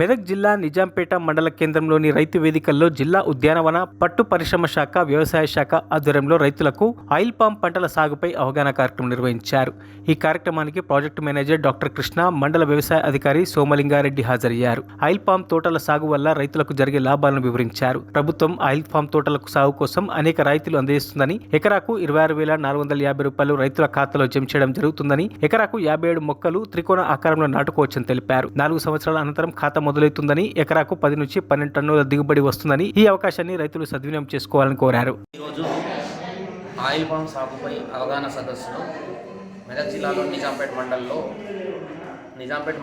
మెదక్ జిల్లా నిజాంపేట మండల కేంద్రంలోని రైతు వేదికల్లో జిల్లా ఉద్యానవన పట్టు పరిశ్రమ శాఖ వ్యవసాయ శాఖ ఆధ్వర్యంలో రైతులకు ఆయిల్ పామ్ పంటల సాగుపై అవగాహన కార్యక్రమం నిర్వహించారు. ఈ కార్యక్రమానికి ప్రాజెక్టు మేనేజర్ డాక్టర్ కృష్ణ, మండల వ్యవసాయ అధికారి సోమలింగారెడ్డి హాజరయ్యారు. ఆయిల్ పామ్ తోటల సాగు వల్ల రైతులకు జరిగే లాభాలను వివరించారు. ప్రభుత్వం ఆయిల్ పామ్ తోటలకు సాగు కోసం అనేక రాయితీలు అందజేస్తుందని, ఎకరాకు 26,450 రూపాయలు రైతుల ఖాతాలో జమ చేయడం జరుగుతుందని, ఎకరాకు 57 మొక్కలు త్రికోణ ఆకారంలో నాటుకోవచ్చని తెలిపారు. 4 సంవత్సరాల అనంతరం ఖాతా మొదలవుతుందని, ఎకరాకు 10 నుంచి 12 టన్నుల దిగుబడి వస్తుందని, ఈ అవకాశాన్ని రైతులు సద్వినియోగం చేసుకోవాలని కోరారు. ఈరోజు ఆయిల్ పామ్ సాగుపై అవగాహన సదస్సును మెదక్ జిల్లాలో నిజాంపేట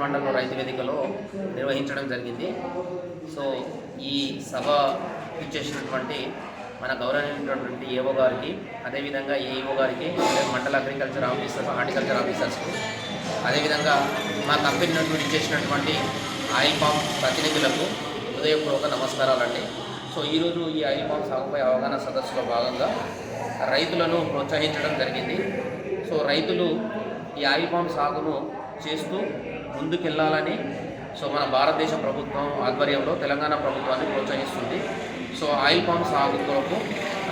మండలంలో రైతు వేదికలో నిర్వహించడం జరిగింది. సో ఈ సభ ఇచ్చేసినటువంటి మన గౌరవమైనటువంటి ఏఓ గారికి, అదేవిధంగా ఏఈఓ గారికి, మండల హార్టికల్చర్ ఆఫీసర్స్కు, అదేవిధంగా మా కంపెనీ నుండి ఇచ్చేసినటువంటి ఆయిల్ పామ్ ప్రతినిధులకు హృదయపూర్వక నమస్కారాలండి. సో ఈరోజు ఈ ఆయిల్ పామ్ సాగుపై అవగాహన సదస్సులో భాగంగా రైతులను ప్రోత్సహించడం జరిగింది. సో రైతులు ఈ ఆయిల్ పామ్ సాగును చేస్తూ ముందుకెళ్లాలని సో మన భారతదేశ ప్రభుత్వం ఆధ్వర్యంలో తెలంగాణ ప్రభుత్వాన్ని ప్రోత్సహిస్తుంది. సో ఆయిల్ పామ్ సాగు కొరకు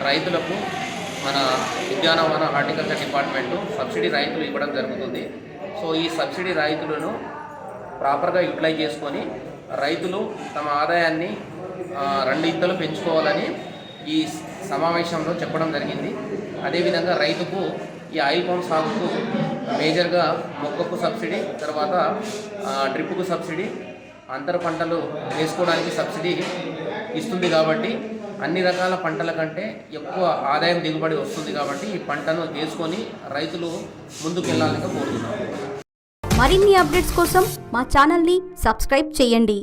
రైతులకు మన ఉద్యానవన హార్టికల్చర్ డిపార్ట్మెంటు సబ్సిడీ రైతులు ఇవ్వడం జరుగుతుంది. సో ఈ సబ్సిడీ రైతులను ప్రాపర్గా యూటిలైజ్ చేసుకొని రైతులు తమ ఆదాయాన్ని 2 ఇంతలు పెంచుకోవాలని ఈ సమావేశంలో చెప్పడం జరిగింది. అదేవిధంగా రైతుకు ఈ ఆయిల్ పామ్ సాగుకు మేజర్గా మొక్కకు సబ్సిడీ, తర్వాత డ్రిప్కు సబ్సిడీ, అంతర పంటలు వేసుకోవడానికి సబ్సిడీ ఇస్తుంది. కాబట్టి అన్ని రకాల పంటల కంటే ఎక్కువ ఆదాయం దిగుబడి వస్తుంది. కాబట్టి ఈ పంటను వేసుకొని రైతులు ముందుకెళ్లాలని కోరుతున్నాము. మరిన్ని అప్డేట్స్ కోసం మా ఛానల్ని సబ్స్క్రైబ్ చేయండి.